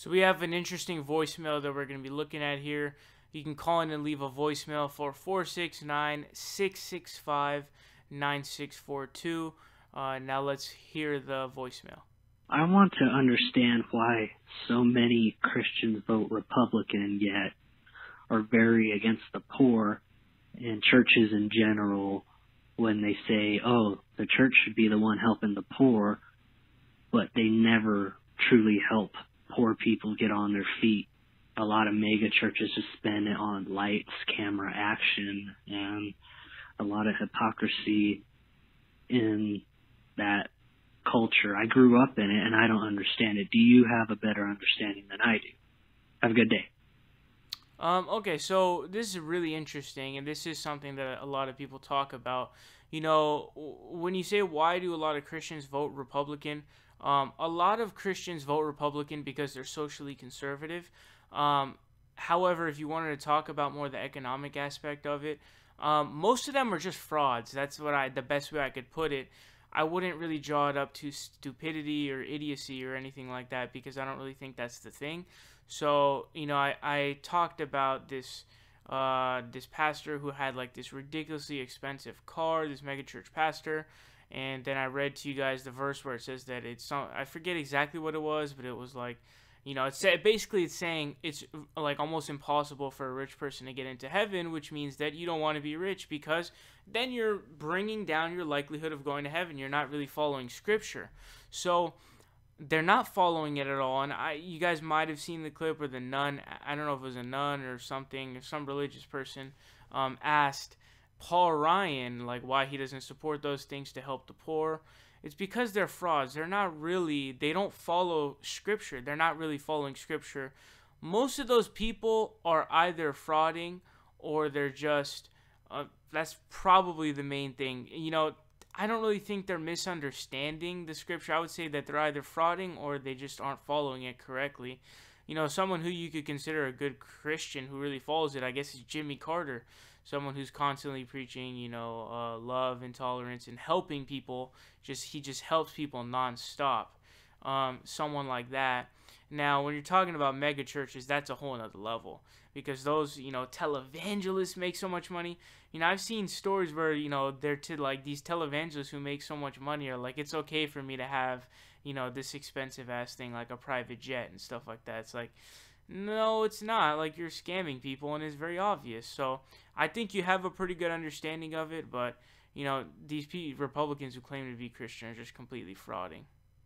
So we have an interesting voicemail that we're going to be looking at here. You can call in and leave a voicemail for 469-665-9642. Now let's hear the voicemail. I want to understand why so many Christians vote Republican yet are very against the poor and churches in general when they say, oh, the church should be the one helping the poor, but they never truly help poor people get on their feet. A lot of mega churches just spend it on lights, camera, action, and a lot of hypocrisy in that culture. I grew up in it, and I don't understand it. Do you have a better understanding than I do? Have a good day. Okay, so this is really interesting, and this is something that a lot of people talk about. You know, when you say why do a lot of Christians vote Republican, a lot of Christians vote Republican because they're socially conservative. However, if you wanted to talk about more the economic aspect of it, most of them are just frauds. That's the best way I could put it. I wouldn't really draw it up to stupidity or idiocy or anything like that because I don't really think that's the thing. So, you know, I talked about this this pastor who had like this ridiculously expensive car, this megachurch pastor, and then I read to you guys the verse where it says that I forget exactly what it was, but it was like, you know, it's saying it's like almost impossible for a rich person to get into heaven, which means that you don't want to be rich because then you're bringing down your likelihood of going to heaven. You're not really following scripture. So they're not following it at all. And you guys might have seen the clip where the nun, I don't know if it was a nun or something, or some religious person, asked Paul Ryan like why he doesn't support those things to help the poor. It's because they're frauds. They don't follow scripture. They're not really following scripture. Most of those people are either frauding or they're just, that's probably the main thing. You know, I don't really think they're misunderstanding the scripture. I would say that they're either frauding or they just aren't following it correctly. You know, someone who you could consider a good Christian who really follows it, I guess, is Jimmy Carter. Someone who's constantly preaching, you know, love and tolerance and helping people. He just helps people nonstop. Someone like that. Now, when you're talking about mega churches, that's a whole nother level because those, you know, televangelists make so much money. You know, I've seen stories where, you know, these televangelists who make so much money are like, it's okay for me to have, you know, this expensive ass thing like a private jet and stuff like that. It's like, no, it's not. Like, you're scamming people, and it's very obvious. So I think you have a pretty good understanding of it, but, you know, these Republicans who claim to be Christian are just completely frauding.